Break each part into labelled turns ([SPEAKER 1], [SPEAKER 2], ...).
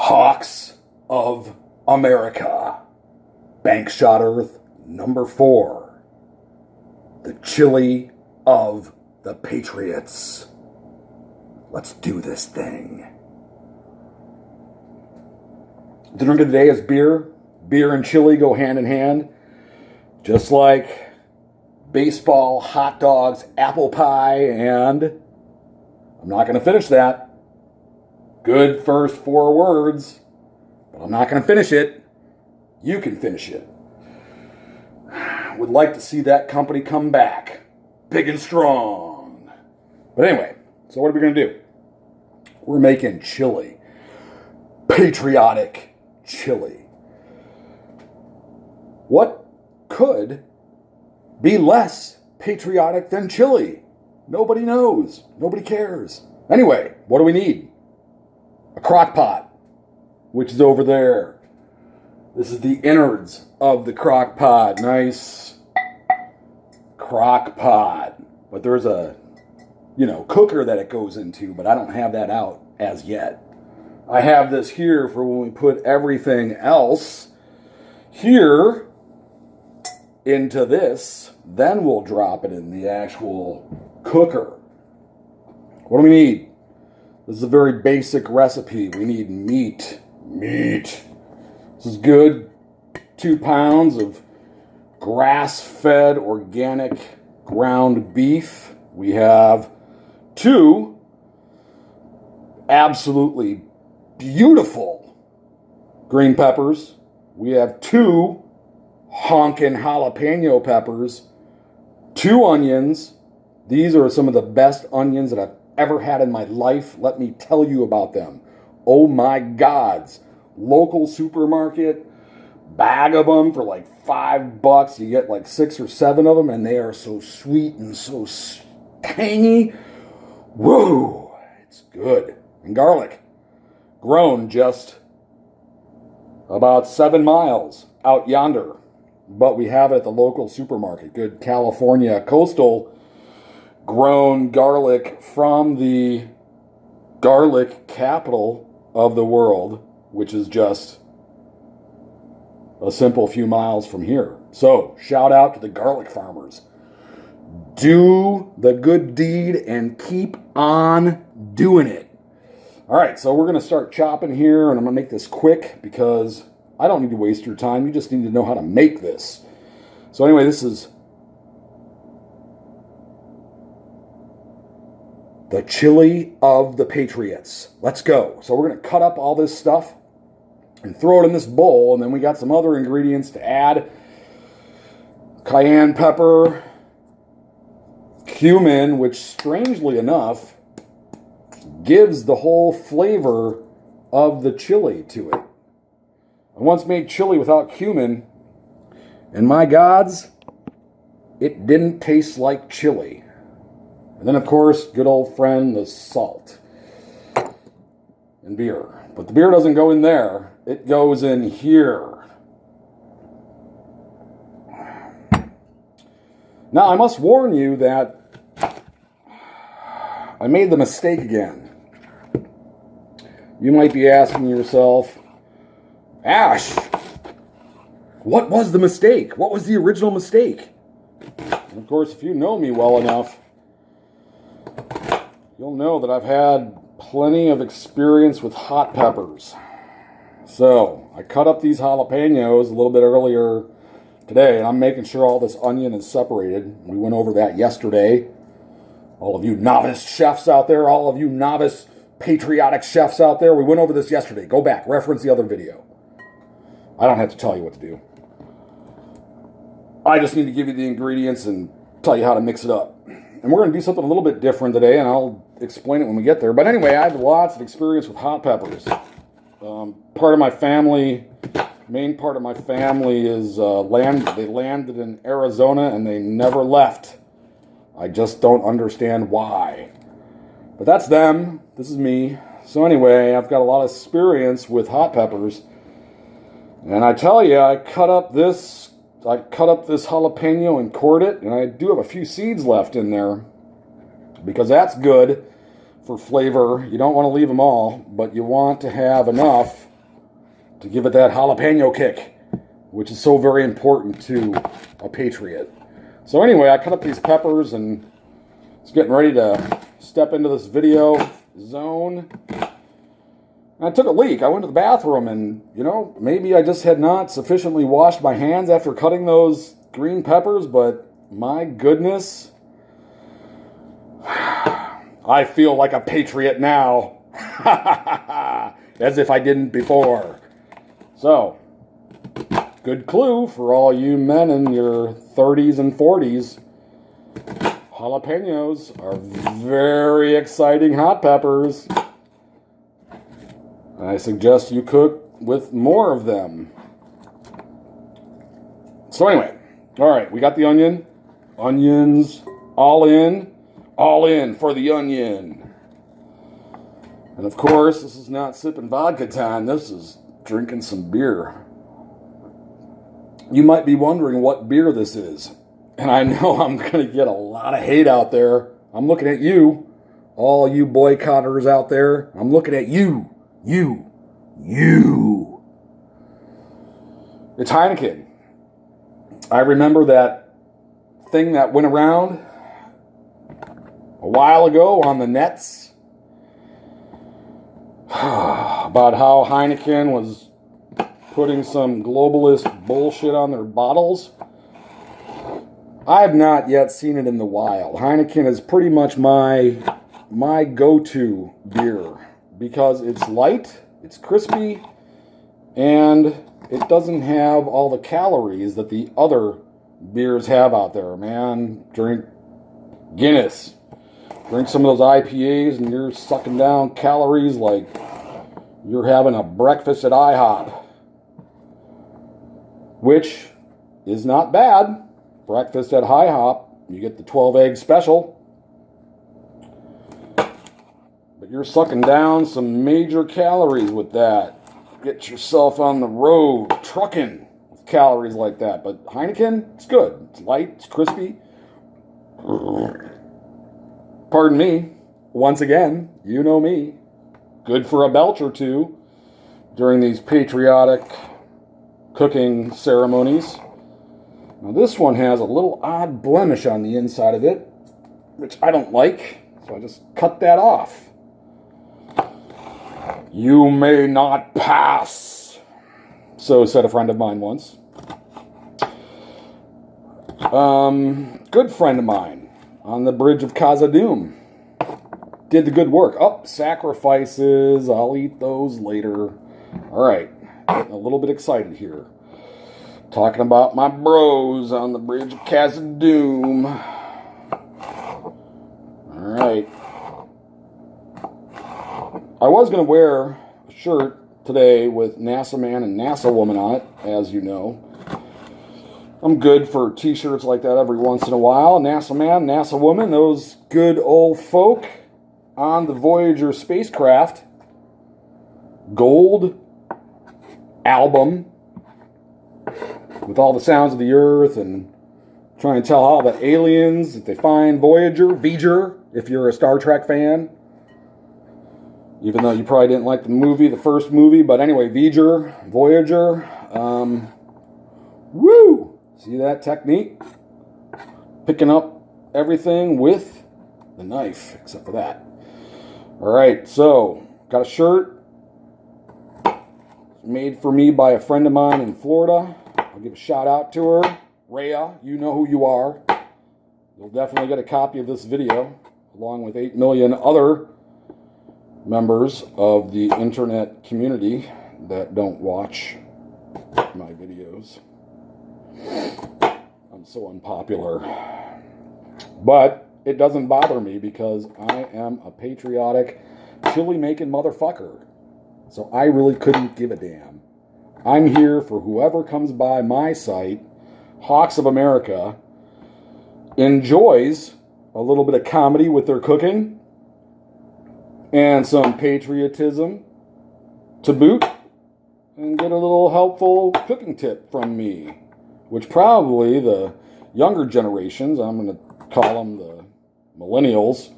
[SPEAKER 1] Hawks of America. Bank Shot Earth number 4. The chili of the Patriots. Let's do this thing. The drink of the day is beer. Beer and chili go hand in hand. Just like baseball, hot dogs, apple pie, and I'm not going to finish that. Good first 4 words, but I'm not going to finish it. You can finish it. Would like to see that company come back big and strong. But anyway, so what are we going to do? We're making chili. Patriotic chili. What could be less patriotic than chili? Nobody knows. Nobody cares. Anyway, what do we need? A crock pot, which is over there. This is the innards of the crock pot. Nice crock pot. But there's a, cooker that it goes into, but I don't have that out as yet. I have this here for when we put everything else here into this. Then we'll drop it in the actual cooker. What do we need? This is a very basic recipe. We need meat. Meat. This is good. 2 pounds of grass-fed organic ground beef. We have 2 absolutely beautiful green peppers. We have 2 honkin' jalapeno peppers. 2 onions. These are some of the best onions that I've ever had in my life. Let me tell you about them. Oh my gods. Local supermarket, bag of them for like $5. You get like 6 or 7 of them, and they are so sweet and so tangy. Woo! It's good. And garlic. Grown just about 7 miles out yonder. But we have it at the local supermarket. Good California coastal grown garlic from the garlic capital of the world, which is just a simple few miles from here. So, shout out to the garlic farmers. Do the good deed and keep on doing it. All right, so we're going to start chopping here, and I'm going to make this quick because I don't need to waste your time. You just need to know how to make this. So anyway, this is the chili of the Patriots. Let's go. So we're going to cut up all this stuff and throw it in this bowl, and then we got some other ingredients to add. Cayenne pepper, cumin, which strangely enough gives the whole flavor of the chili to it. I once made chili without cumin, and my gods, it didn't taste like chili. And then, of course, good old friend, the salt and beer. But the beer doesn't go in there. It goes in here. Now, I must warn you that I made the mistake again. You might be asking yourself, Ash, what was the mistake? What was the original mistake? And of course, if you know me well enough, you'll know that I've had plenty of experience with hot peppers. So, I cut up these jalapenos a little bit earlier today, and I'm making sure all this onion is separated. We went over that yesterday. All of you novice chefs out there, all of you novice patriotic chefs out there, we went over this yesterday. Go back, reference the other video. I don't have to tell you what to do. I just need to give you the ingredients and tell you how to mix it up. And we're going to do something a little bit different today, and I'll explain it when we get there. But anyway, I have lots of experience with hot peppers. Part of my family, main part of my family is they landed in Arizona, and they never left. I just don't understand why. But that's them. This is me. So anyway, I've got a lot of experience with hot peppers. And I tell you, I cut up this jalapeno and cored it, and I do have a few seeds left in there because that's good for flavor. You don't want to leave them all, but you want to have enough to give it that jalapeno kick, which is so very important to a Patriot. So anyway, I cut up these peppers and it's getting ready to step into this video zone. I took a leak. I went to the bathroom and, maybe I just had not sufficiently washed my hands after cutting those green peppers, but my goodness, I feel like a patriot now, as if I didn't before. So, good clue for all you men in your 30s and 40s. Jalapenos are very exciting hot peppers. I suggest you cook with more of them. So anyway, all right, we got the onion. Onions, all in for the onion. And of course, this is not sipping vodka time. This is drinking some beer. You might be wondering what beer this is. And I know I'm going to get a lot of hate out there. I'm looking at you, all you boycotters out there. I'm looking at you. You. It's Heineken. I remember that thing that went around a while ago on the nets about how Heineken was putting some globalist bullshit on their bottles. I have not yet seen it in the wild. Heineken is pretty much my go-to beer because it's light, it's crispy, and it doesn't have all the calories that the other beers have out there. Man, drink Guinness. Drink some of those IPAs and you're sucking down calories like you're having a breakfast at IHOP. Which is not bad. Breakfast at IHOP, you get the 12-egg special. But you're sucking down some major calories with that. Get yourself on the road trucking with calories like that. But Heineken, it's good. It's light, it's crispy. Pardon me. Once again, you know me. Good for a belch or two during these patriotic cooking ceremonies. Now this one has a little odd blemish on the inside of it, which I don't like, so I just cut that off. You may not pass, so said a friend of mine once. Good friend of mine on the bridge of Khazad-dûm did the good work. Sacrifices, I'll eat those later. All right, getting a little bit excited here. Talking about my bros on the bridge of Khazad-dûm. All right. I was going to wear a shirt today with NASA man and NASA woman on it, as you know. I'm good for t-shirts like that every once in a while. NASA man, NASA woman, those good old folk on the Voyager spacecraft. Gold album with all the sounds of the Earth and trying to tell all the aliens that they find Voyager, if you're a Star Trek fan. Even though you probably didn't like the first movie. But anyway, Voyager. Woo! See that technique? Picking up everything with the knife, except for that. Alright, so, got a shirt made for me by a friend of mine in Florida. I'll give a shout out to her. Rhea, you know who you are. You'll definitely get a copy of this video, along with 8 million other members of the internet community that don't watch my videos. I'm so unpopular. But it doesn't bother me because I am a patriotic, chili-making motherfucker. So I really couldn't give a damn. I'm here for whoever comes by my site, Hawks of America, enjoys a little bit of comedy with their cooking, and some patriotism to boot, and get a little helpful cooking tip from me, which probably the younger generations, I'm going to call them the millennials.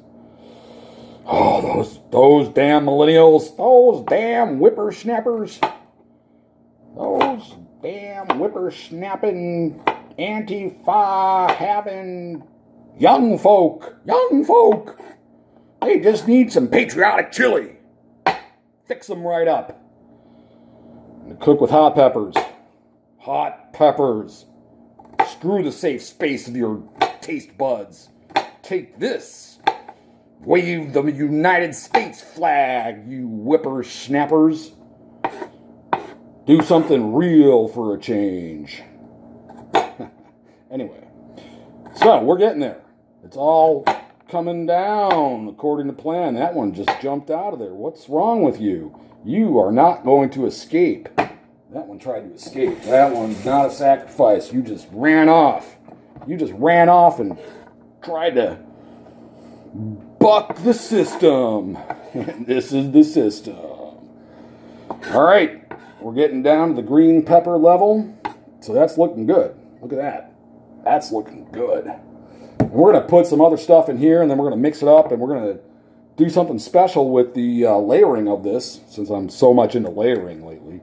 [SPEAKER 1] Oh, those damn millennials, those damn whippersnappers. Those damn whippersnapping, Antifa-having young folk, they just need some patriotic chili. Fix them right up. And cook with hot peppers. Hot peppers. Screw the safe space of your taste buds. Take this. Wave the United States flag, you whippersnappers. Do something real for a change. Anyway, so we're getting there. It's all coming down according to plan. That one just jumped out of there. What's wrong with you? You are not going to escape. That one tried to escape. That one's not a sacrifice. You just ran off. You just ran off and tried to buck the system. This is the system. All right. We're getting down to the green pepper level. So that's looking good. Look at that. That's looking good. And we're going to put some other stuff in here, and then we're going to mix it up, and we're going to do something special with the layering of this, since I'm so much into layering lately.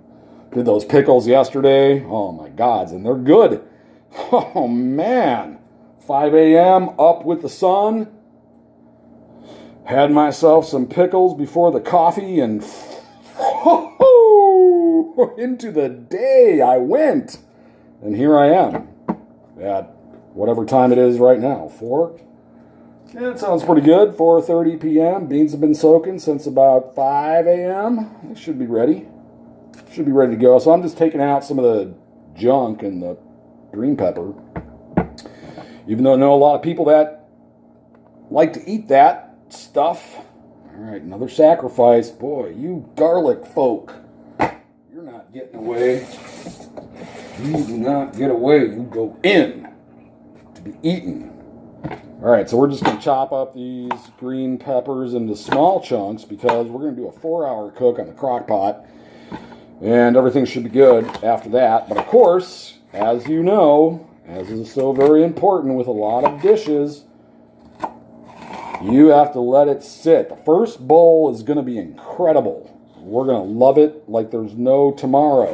[SPEAKER 1] Did those pickles yesterday. Oh, my gods, and they're good. Oh, man. 5 a.m., up with the sun. Had myself some pickles before the coffee, and into the day I went. And here I am at whatever time it is right now, 4? Yeah, it sounds pretty good, 4:30 p.m. Beans have been soaking since about 5 a.m. They should be ready. Should be ready to go. So I'm just taking out some of the junk in the green pepper. Even though I know a lot of people that like to eat that stuff. All right, another sacrifice. Boy, you garlic folk. You're not getting away. You do not get away. You go in to be eaten. All right, so we're just going to chop up these green peppers into small chunks because we're going to do a 4-hour cook on the crock pot, and everything should be good after that. But of course, as you know, as is so very important with a lot of dishes, you have to let it sit. The first bowl is going to be incredible. We're going to love it like there's no tomorrow.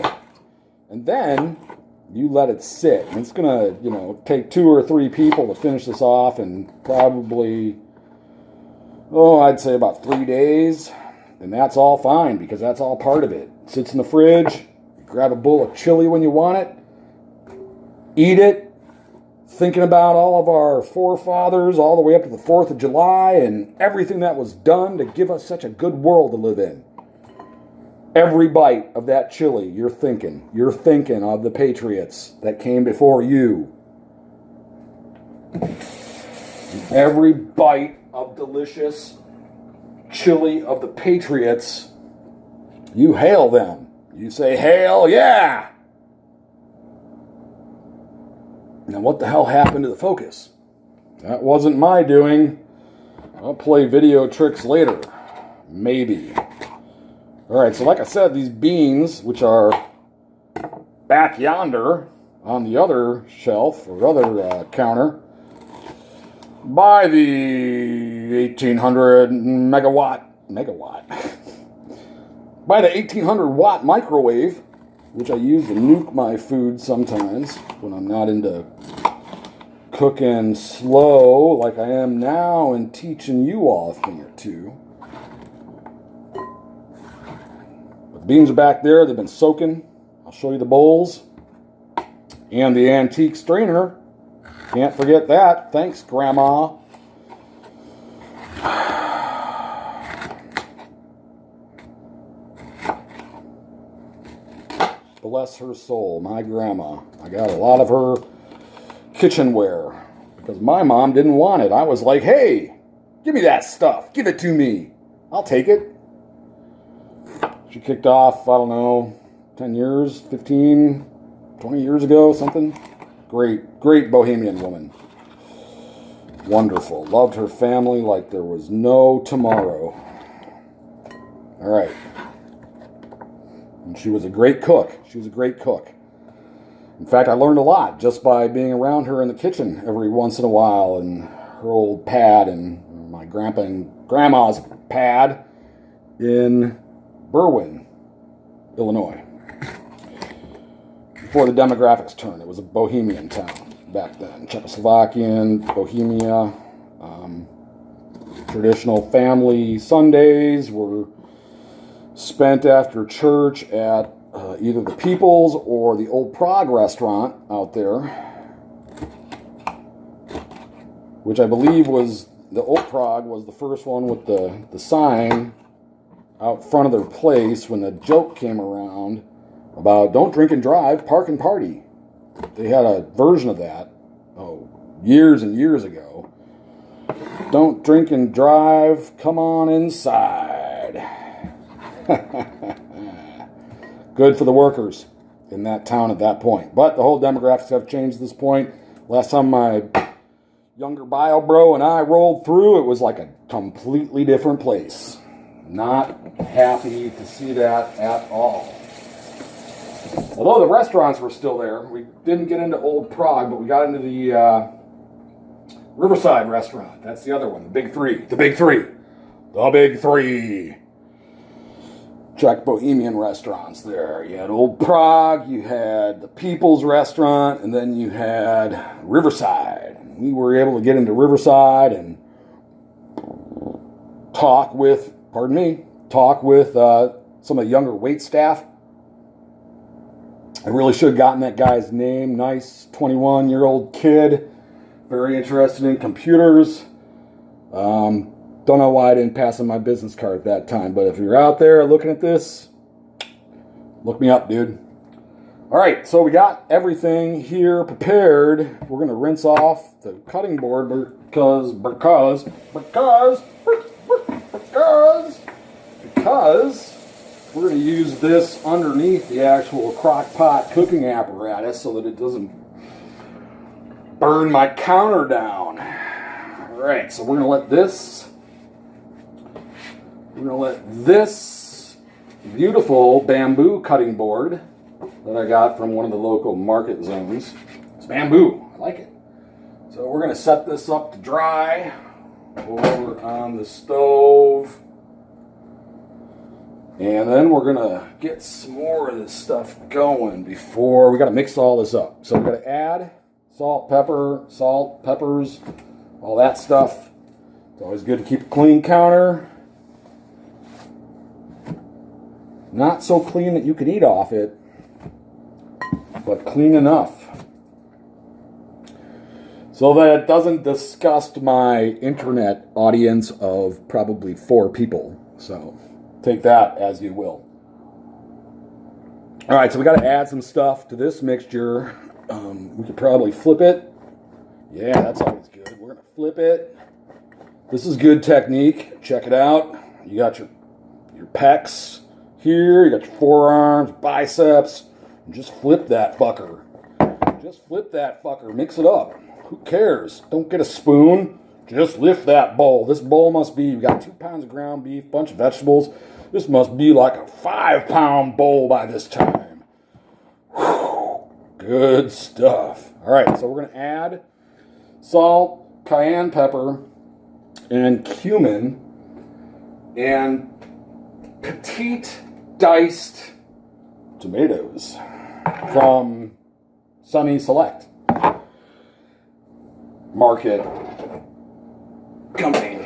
[SPEAKER 1] And then you let it sit. And it's going to, take 2 or 3 people to finish this off, and probably, I'd say about 3 days. And that's all fine because that's all part of it. It sits in the fridge. You grab a bowl of chili when you want it. Eat it. Thinking about all of our forefathers all the way up to the 4th of July and everything that was done to give us such a good world to live in. Every bite of that chili, you're thinking of the Patriots that came before you. Every bite of delicious chili of the Patriots, you hail them. You say, hail, yeah! Now, what the hell happened to the focus? That wasn't my doing. I'll play video tricks later. Maybe. Alright, so like I said, these beans, which are back yonder on the other shelf, or other counter, by the 1800 by the 1800 watt microwave, which I use to nuke my food sometimes when I'm not into cooking slow like I am now and teaching you all a thing or two. The beans are back there. They've been soaking. I'll show you the bowls and the antique strainer. Can't forget that. Thanks, Grandma. Bless her soul, my grandma. I got a lot of her kitchenware because my mom didn't want it. I was like, hey, give me that stuff. Give it to me. I'll take it. She kicked off, I don't know, 10 years, 15, 20 years ago, something. Great bohemian woman. Wonderful. Loved her family like there was no tomorrow. All right. And she was a great cook. In fact, I learned a lot just by being around her in the kitchen every once in a while, and her old pad and my grandpa and grandma's pad in Berwyn, Illinois. before the demographics turned. It was a bohemian town back then. Czechoslovakian, Bohemia. Traditional family Sundays were spent after church at either the People's or the Old Prague restaurant out there, which I believe was, the Old Prague was the first one with the sign out front of their place when the joke came around about don't drink and drive, park and party. They had a version of that, years and years ago. Don't drink and drive, come on inside. Good for the workers in that town at that point. But the whole demographics have changed at this point. Last time my younger bio bro and I rolled through, it was like a completely different place. Not happy to see that at all. Although the restaurants were still there, we didn't get into Old Prague, but we got into the Riverside restaurant. That's the other one, the Big Three. The Big Three. The Big Three. Czech Bohemian restaurants there. You had Old Prague, you had the People's Restaurant, and then you had Riverside. We were able to get into Riverside and talk with some of the younger wait staff. I really should have gotten that guy's name. Nice 21-year-old kid. Very interested in computers. Don't know why I didn't pass him my business card at that time. But if you're out there looking at this, look me up, dude. All right, so we got everything here prepared. We're going to rinse off the cutting board because we're going to use this underneath the actual crock pot cooking apparatus so that it doesn't burn my counter down. All right, so we're going to let this beautiful bamboo cutting board that I got from one of the local market zones. It's bamboo. I like it. So we're going to set this up to dry over on the stove. And then we're going to get some more of this stuff going before we got to mix all this up. So we're going to add salt, peppers, all that stuff. It's always good to keep a clean counter. Not so clean that you can eat off it, but clean enough so that it doesn't disgust my internet audience of probably 4 people. So take that as you will. All right, so we got to add some stuff to this mixture. We could probably flip it. Yeah, that's always good. We're going to flip it. This is good technique. Check it out. You got your pecs here. You got your forearms, biceps. And just flip that fucker. Just flip that fucker. Mix it up. Who cares? Don't get a spoon. Just lift that bowl. This bowl must be, you got 2 pounds of ground beef, bunch of vegetables. This must be like a 5-pound bowl by this time. Whew. Good stuff. All right, so we're going to add salt, cayenne pepper, and cumin, and petite diced tomatoes from Sunny Select Market Company.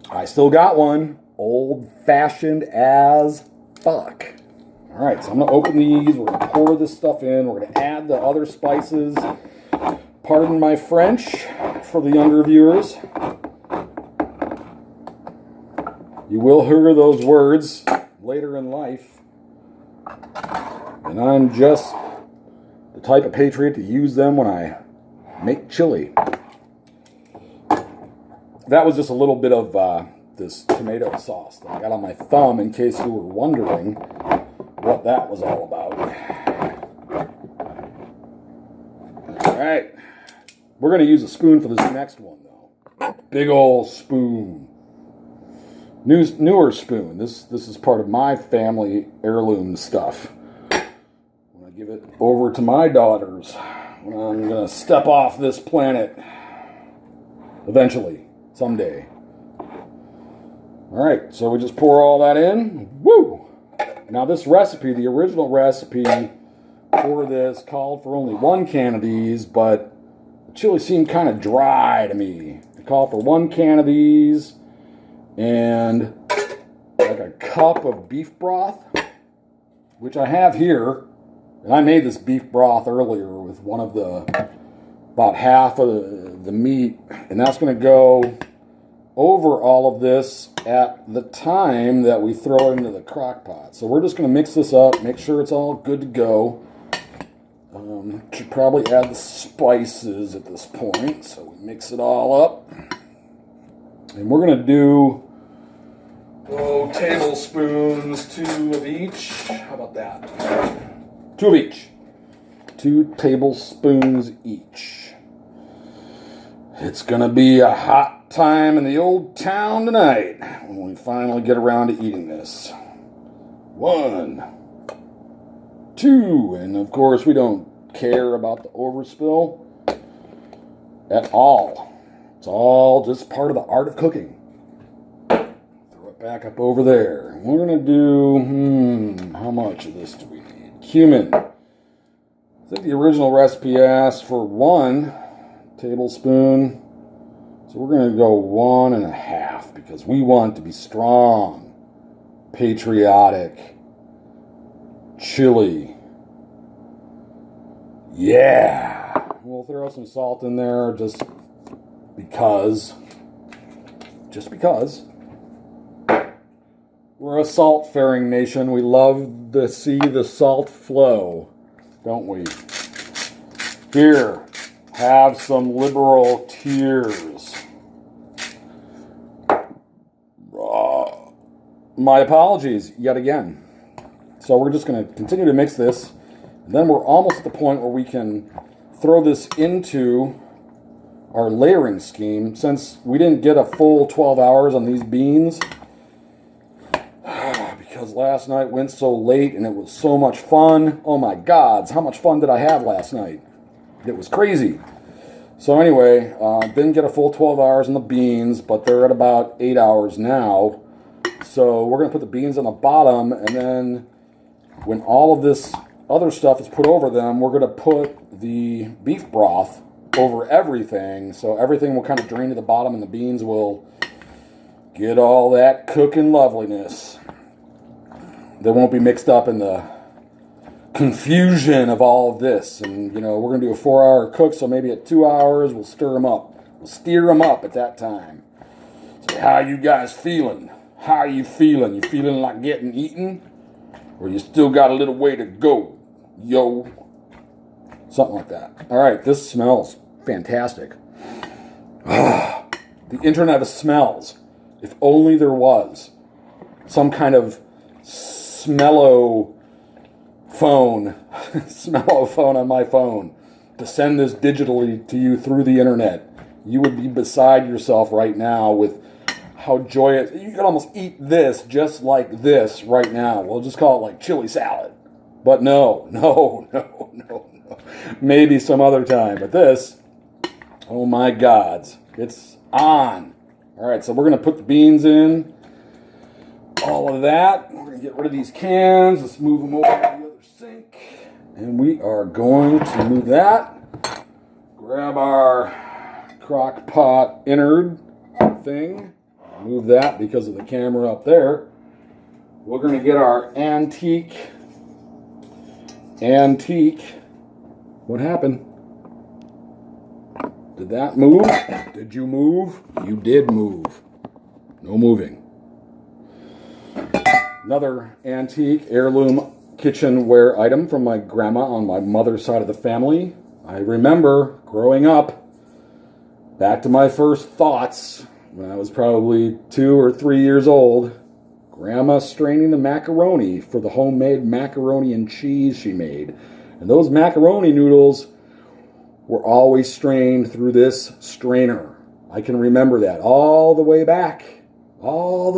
[SPEAKER 1] I still got one. Old-fashioned as fuck. All right, so I'm going to open these. We're going to pour this stuff in. We're going to add the other spices. Pardon my French for the younger viewers. You will hear those words later in life. And I'm just the type of patriot to use them when I make chili. That was just a little bit of this tomato sauce that I got on my thumb in case you were wondering what that was all about. All right. We're going to use a spoon for this next one, though. Big old spoon. Newer spoon. This is part of my family heirloom stuff. I'm going to give it over to my daughters when I'm going to step off this planet eventually, someday. All right, so we just pour all that in. Woo! Now this recipe, the original recipe, for this called for only 1 can of these, but the chili seemed kind of dry to me. It called for 1 can of these and like a cup of beef broth, which I have here. And I made this beef broth earlier with about half of the meat, and that's going to go over all of this at the time that we throw it into the crock pot. So we're just going to mix this up, make sure it's all good to go. Should probably add the spices at this point, so we mix it all up. And we're going to do tablespoons, 2 of each. How about that? 2 of each. 2 tablespoons each. It's going to be a hot time in the old town tonight when we finally get around to eating this. 1, 2, and of course we don't care about the overspill at all. It's all just part of the art of cooking. Throw it back up over there. We're going to do, how much of this do we need? Cumin. I think the original recipe asked for 1 tablespoon. So we're going to go 1.5 because we want to be strong, patriotic, chili. Yeah. We'll throw some salt in there just because. We're a salt-faring nation. We love to see the salt flow, don't we? Here, have some liberal tears. My apologies yet again. So we're just going to continue to mix this. And then we're almost at the point where we can throw this into our layering scheme. Since we didn't get a full 12 hours on these beans, because last night went so late and it was so much fun. Oh my gods, how much fun did I have last night? It was crazy. So anyway, didn't get a full 12 hours on the beans, but they're at about 8 hours now. So we're going to put the beans on the bottom, and then when all of this other stuff is put over them, we're going to put the beef broth over everything. So everything will kind of drain to the bottom, and the beans will get all that cooking loveliness. They won't be mixed up in the confusion of all of this. And, we're going to do a 4-hour cook, so maybe at 2 hours we'll stir them up. We'll steer them up at that time. So how you guys feeling? How are you feeling? You feeling like getting eaten? Or you still got a little way to go? Yo. Something like that. All right, this smells fantastic. The internet of smells. If only there was some kind of smello phone on my phone to send this digitally to you through the internet. You would be beside yourself right now with how joyous. You could almost eat this just like this right now. We'll just call it like chili salad. But no. Maybe some other time. But this, oh my gods, it's on. All right, so we're going to put the beans in. All of that. We're going to get rid of these cans. Let's move them over to the other sink. And we are going to move that. Grab our crock pot innard thing. Move that because of the camera up there. We're going to get our antique. What happened? Did that move? Did you move? You did move. No moving. Another antique heirloom kitchenware item from my grandma on my mother's side of the family. I remember growing up, back to my first thoughts, when I was probably 2 or 3 years old, Grandma straining the macaroni for the homemade macaroni and cheese she made. And those macaroni noodles were always strained through this strainer. I can remember that all the way back, all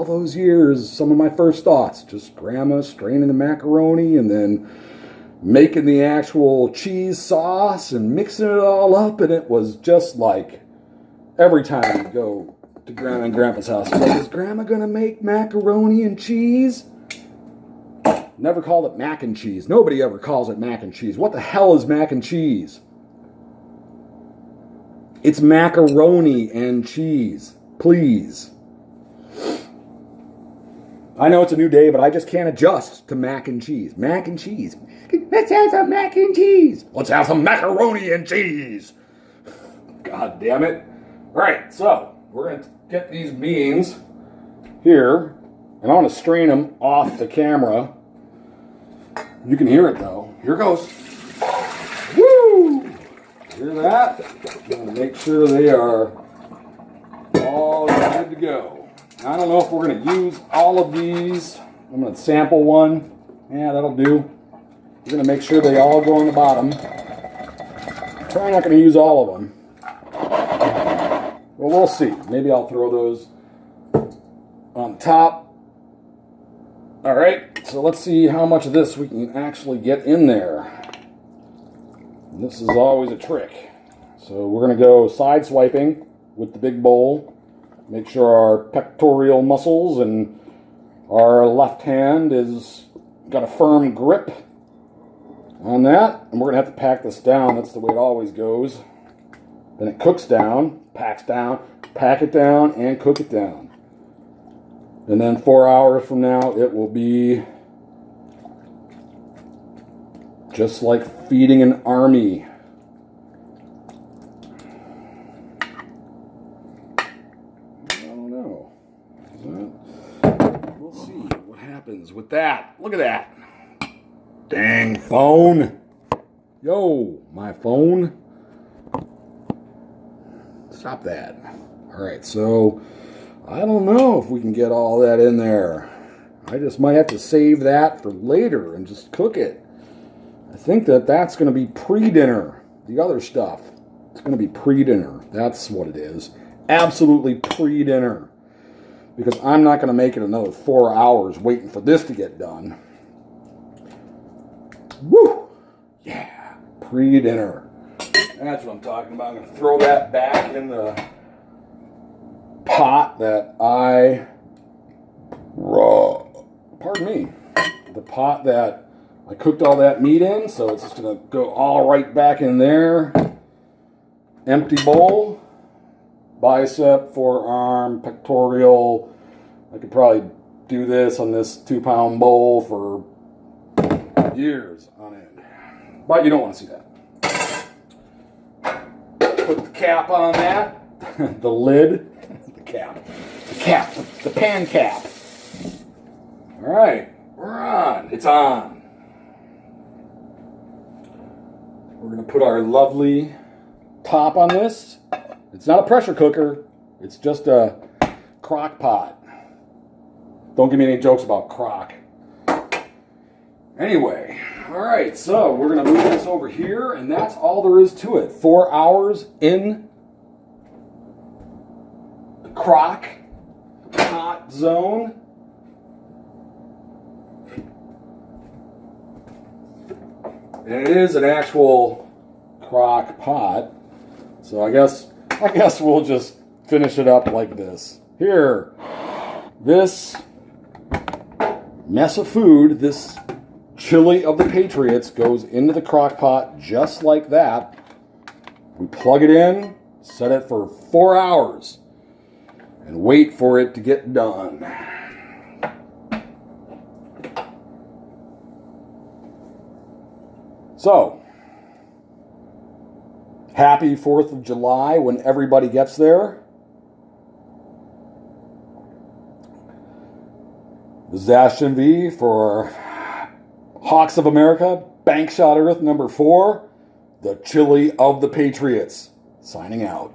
[SPEAKER 1] those years. Some of my first thoughts, just Grandma straining the macaroni and then making the actual cheese sauce and mixing it all up. And it was just like every time you go to Grandma and Grandpa's house, it's like, is Grandma going to make macaroni and cheese? Never called it mac and cheese. Nobody ever calls it mac and cheese. What the hell is mac and cheese? It's macaroni and cheese. Please. I know it's a new day, but I just can't adjust to mac and cheese. Mac and cheese. Let's have some mac and cheese. Let's have some macaroni and cheese. God damn it. All right, so we're going to get these beans here, and I want to strain them off the camera. You can hear it, though. Here goes. Woo! Hear that? I'm going to make sure they are all good to go. I don't know if we're going to use all of these. I'm going to sample one. Yeah, that'll do. We're going to make sure they all go on the bottom. Probably not going to use all of them. Well, we'll see. Maybe I'll throw those on top. All right, so let's see how much of this we can actually get in there. This is always a trick. So we're going to go side swiping with the big bowl. Make sure our pectoral muscles and our left hand is got a firm grip on that. And we're going to have to pack this down. That's the way it always goes. Then it cooks down, packs down, pack it down, and cook it down. And then 4 hours from now, it will be just like feeding an army. With that, look at that. Dang phone. Yo, my phone. Stop that. All right, so I don't know if we can get all that in there. I just might have to save that for later and just cook it. I think that's going to be pre-dinner. The other stuff, it's going to be pre-dinner. That's what it is. Absolutely pre-dinner. Because I'm not going to make it another 4 hours waiting for this to get done. Woo! Yeah, pre-dinner. That's what I'm talking about. I'm going to throw that back in the pot that pardon me, the pot that I cooked all that meat in. So it's just going to go all right back in there. Empty bowl. Bicep, forearm, pectoral. I could probably do this on this 2-pound bowl for years on end. But you don't want to see that. Put the cap on that. The lid. The cap. The pan cap. All right. We're on. It's on. We're going to put our lovely top on this. It's not a pressure cooker. It's just a crock pot. Don't give me any jokes about crock. Anyway, all right, so we're going to move this over here, and that's all there is to it. 4 hours in the crock pot zone. And it is an actual crock pot. So I guess we'll just finish it up like this. Here, this mess of food, this chili of the Patriots, goes into the crock pot just like that. We plug it in, set it for 4 hours, and wait for it to get done. So, happy 4th of July when everybody gets there. This is Ashton V for Hawks of America, Bank Shot Earth number 4, the Chili of the Patriots. Signing out.